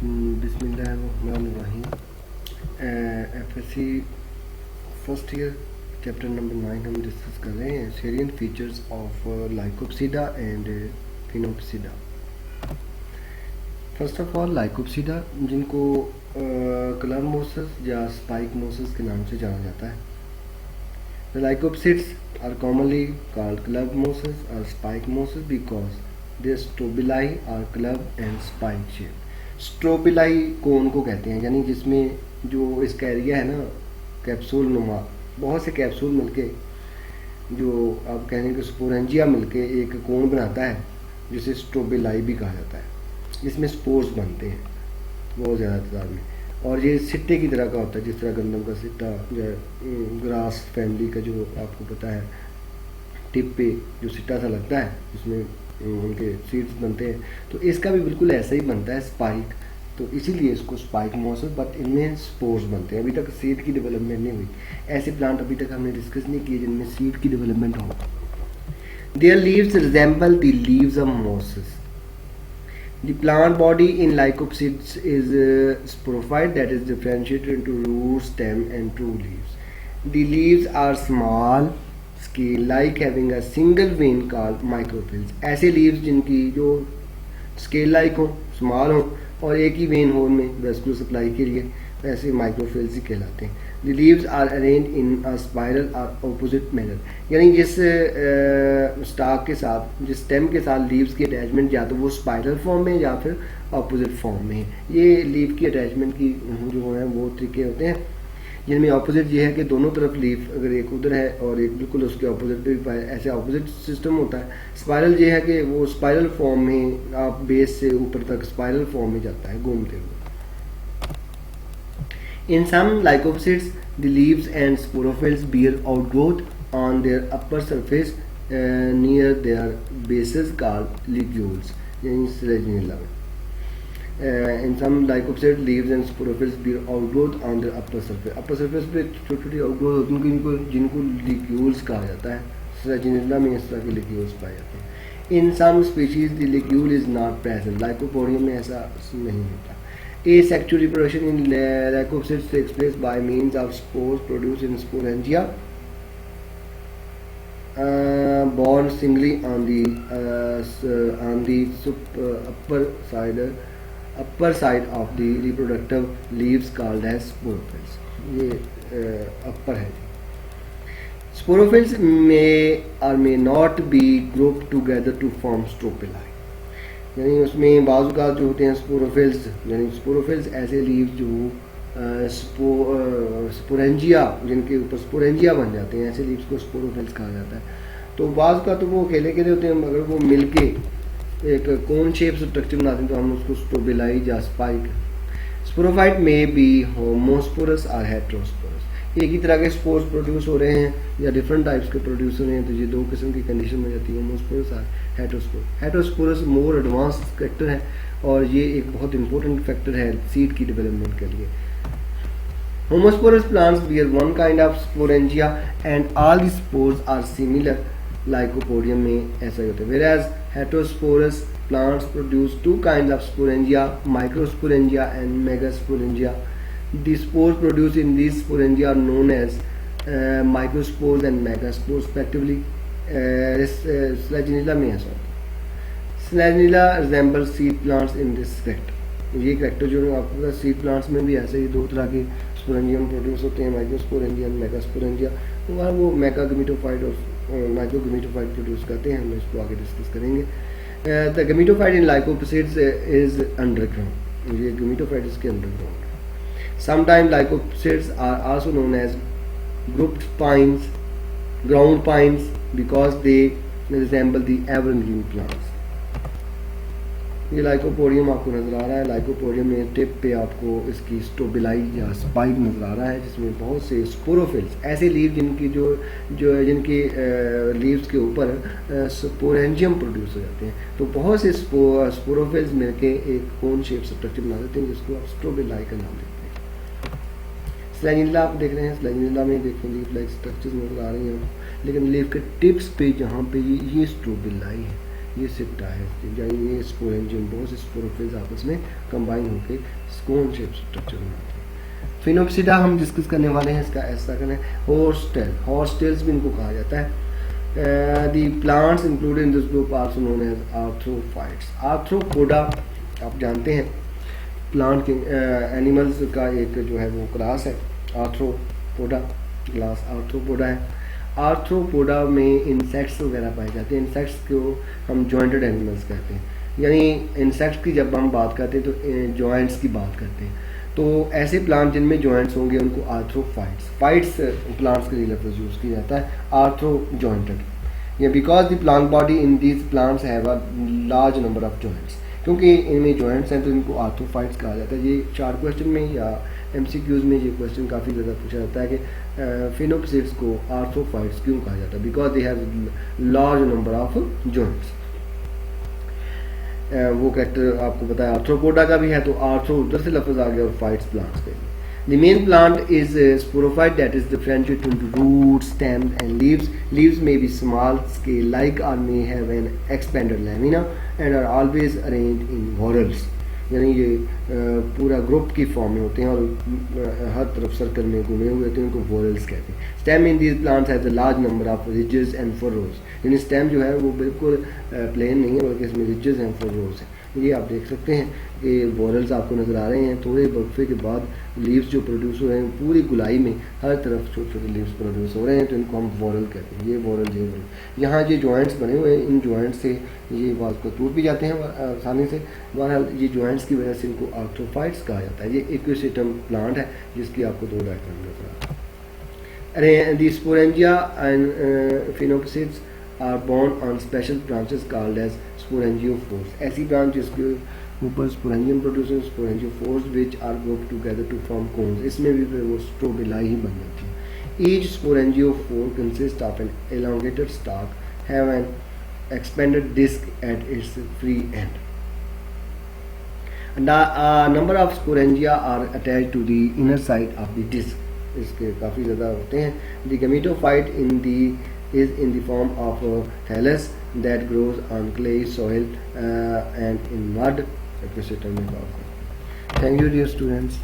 बिस्मिल्लाहिर्रहमानिर्रहीम। FSC first year chapter number 9 हम discuss कर रहे हैं salient features of lycopsida and sphenopsida. First of all lycopsida, जिनको क्लब मोसस या स्पाइक मोसस के नाम से जाना जाता है। The lycopsids are commonly called club mosses or spike mosses because their strobili are club and spike shaped. Strobili cone को कहते हैं, यानी जिसमें जो इसका एरिया है ना कैप्सूल नुमा, बहुत से कैप्सूल मिलके जो आप कहेंगे कि स्पोरेंजिया मिलके एक कोन बनाता है जिसे स्ट्रोबिलाई भी कहा जाता है। इसमें स्पोर्स बनते हैं बहुत ज़्यादा तादाद में, और ये सिट्टे की तरह का होता है, जिस तरह गंदम का सिट्टा जो है ग्रास फैमिली का जो आपको पता है टिप पे जो सिट्टा सा लगता है जिसमें उनके सीड्स बनते हैं, तो इसका भी बिल्कुल ऐसा ही बनता है स्पाइक। तो इसीलिए इसको स्पाइक मोसस, बट इनमें स्पोर्स बनते हैं। अभी तक सीड की डेवलपमेंट नहीं हुई। ऐसे प्लांट अभी तक हमने डिस्कस नहीं किए जिनमें सीड की डेवलपमेंट हो। There leaves resemble the leaves of Moses. The plant body in lycopsids is sporophyte, that is differentiated into root, stem and true leaves. The leaves are small scale like having a single vein called microphylla. ऐसे leaves जिनकी जो scale like हो, small हो और एक ही vein हो उनमें vascular supply के लिए, ऐसे microphylla ही कहलाते हैं. The leaves are arranged in a spiral or opposite manner. यानी जिस स्टाक के साथ, जिस स्टेम के साथ लीव्स की अटैचमेंट या तो वो स्पाइरल फॉर्म में या फिर अपोजिट फॉर्म में है। ये लीव की अटैचमेंट की जो है वो तरीके होते हैं जिनमें अपोजिट ये है कि दोनों तरफ लीव अगर एक उधर है और एक बिल्कुल उसके अपोजिट पे, ऐसे अपोजिट सिस्टम होता है। स्पाइरल ये है कि वो स्पाइरल फॉर्म में आप बेस से ऊपर तक स्पाइरल फॉर्म में जाता है घूमते हुए। In some lycopsids, the leaves and sporophylls bear outgrowth on their upper surface near their bases called ligules. In Selaginella. In some lycopsids, leaves and sporophylls bear outgrowth on their upper surface. Upper surface पे छोटी-छोटी outgrowth होती हैं जिनको ligules कहा जाता है। Selaginella में इस तरह के ligules पाए जाते हैं। In some species, the ligule is not present. Lycopodium में ऐसा नहीं होता। Asexual reproduction in lycopsids takes place by means of spores produced in sporangia, borne singly on the upper side of the reproductive leaves called as sporophylls. ये upper है। Sporophylls may or may not be grouped together to form stropili. यानी उसमें बाजू का जो होते हैं sporophylls, यानी स्पोरोफिल्स ऐसे लीव जो स्पोरेंजिया जिनके ऊपर स्पोरेंजिया बन जाते हैं, ऐसे लीव्स को स्पोरोफिल्स कहा जाता है। तो बाजू का तो वो अकेले अकेले होते हैं, मगर वो मिलके एक कोन शेप स्ट्रक्चर बनाते हैं तो हम उसको स्ट्रोबिलाई या स्पाइक। स्पोरोफाइट में बी होमोस्पोरस और हेटेरोस्पोरस, एक ही तरह के स्पोर्स प्रोड्यूस हो रहे हैं या डिफरेंट टाइप्स के प्रोड्यूस हो रहे हैं, तो ये दो किस्म की कंडीशन में जाती है, होमोस्पोरस और heterosporous. Heterosporous more advance factor है और ये एक बहुत इंपॉर्टेंट फैक्टर है सीड की डेवलपमेंट के लिए। Homosporous plants bear one kind of sporangia and all the spores are similar. Lycopodium में ऐसा ही होता है। Whereas heterosporous plants produce two kinds of sporangia, microsporangia and megasporangia. The spores produced in these sporangia are known as microspores and megaspores respectively. Selaginella में ऐसा होता है। Selaginella resembles seed plants in this respect. ये character जो है आपको seed plants में भी ऐसे ही दो तरह के स्पोरेंजियम प्रोड्यूस होते हैं, माइक्रोस्पोरेंजिया और मेगास्पोरेंजिया। तो वहाँ वो मेगागेमेटोफाइट और माइक्रोगेमेटोफाइट प्रोड्यूस करते हैं, हम इसको आगे डिस्कस करेंगे। The gametophyte in lycopsids is underground, ये गेमेटोफाइट इसके underground. Sometime lycopsids are also known as grouped pines, ground pines, because they resemble the evergreen plants. ये लाइकोपोडियम आपको नज़र आ रहा है। लाइकोपोडियम में टिप पे आपको इसकी स्ट्रोबिलाई या स्पाइक नज़र आ रहा है, जिसमें बहुत से स्पोरोफिल्स, ऐसे लीव जिनकी जिनकी लीव्स के ऊपर स्पोरेंजियम प्रोड्यूस हो जाते हैं। तो बहुत से स्पोरोफिल्स मिलके एक कोन शेप स्ट्रक्चर बना देते हैं जिसको आप स्ट्रोबिलाई का नाम देते हैं। स्लैजिनिला आप देख रहे हैं, स्लैजिनिला में देखें लीफ लाइक स्ट्रक्चर्स नज़र आ रही हैं, लेकिन लीफ के टिप्स पे जहाँ पे ये स्ट्रोबिलाई है, ये सिप्टा है, यानी ये स्पोरेंजियम बहुत स्पोरोफिल्स आपस में कंबाइन होकर स्कोन शेप स्ट्रक्चर बनाते हैं। फिनोप्सिडा हम डिस्कस करने वाले हैं, इसका ऐसा करें हॉर्सटेल, हॉर्सटेल्स भी इनको कहा जाता है। The plants included in this group also known as arthrophytes. Arthropoda आप जानते हैं प्लांट के एनिमल्स का एक जो है वो क्लास है आर्थ्रोपोडा, क्लास आर्थ्रोपोडा है। आर्थ्रोपोडा में इंसेक्ट्स वगैरह पाए जाते हैं। इंसेक्ट्स को हम जॉइंटेड एनिमल्स कहते हैं, यानी इंसेक्ट्स की जब हम बात करते हैं तो जॉइंट्स की बात करते हैं। तो ऐसे प्लांट जिनमें जॉइंट्स होंगे उनको आर्थ्रोफाइट्स, फाइट्स प्लांट्स के लिए लफ्ज़ यूज़ किया जाता है, आर्थ्रो जॉइंटेड। या because the plant body in these plants have a large number of joints, क्योंकि इनमें जॉइंट्स हैं तो इनको आर्थ्रोफाइट्स कहा जाता है। ये 4 क्वेश्चन में या MCQs में ये क्वेश्चन काफ़ी ज़्यादा पूछा जाता है कि फिनोप्सिड्स को आर्थ्रोफाइट्स क्यों कहा जाता है, because they have large number of joints. वो कैरेक्टर आपको पता है आर्थ्रोपोडा का भी है, तो आर्थ्रो उधर से लफ्ज़ आ गया और फाइट्स प्लांट्स के लिए। The main plant is sporophyte, that is differentiated into roots, stems and leaves. Leaves may be small scale like or may have an expanded lamina and are always arranged in whorls. यानी ये पूरा group की form में होते हैं और हर तरफ circle में घूमे हुए होते हैं, उनको वोरल्स कहते हैं। Stem in these plants has a large number of ridges and furrows, यानी स्टेम जो है वो बिल्कुल प्लेन नहीं है बल्कि इसमें रिजेस एंड फरोज है। ये आप देख सकते हैं कि वोरल्स आपको नज़र आ रहे हैं। थोड़े वक्फे के बाद लीव्स जो प्रोड्यूस हो रहे हैं पूरी गुलाई में हर तरफ छोटे छोटे लीव्स प्रोड्यूस हो रहे हैं, तो इनको हम वोरल कहते हैं। ये वोरल, ये वोरल, यहाँ ये जॉइंट्स बने हुए हैं, इन जॉइंट्स से ये बात को टूट भी जाते हैं आसानी से। बहरहाल ये जॉइंट्स की वजह से इनको आर्थ्रोफाइट्स कहा जाता है। ये इक्विसिटम प्लांट है जिसकी आपको 2 डायग्राम नजर आ रहा है। अरे the sporangia and sphenopsids are borne on special branches called as sporangiophores. ऐसी ब्रांच जिसके ऊपर sporangium producer sporangiophores which are group together to form cones, इसमें भी फिर वो स्ट्रोबिलाई ही बन जाती है। Each sporangiophore consist of an elongated stalk have an expanded disc at its free end. And a number of sporangia are attached to the inner side of the disc. इसके काफ़ी ज़्यादा होते हैं। The gametophyte is in the form of a thallus that grows on clay soil and in mud. Thank you dear students.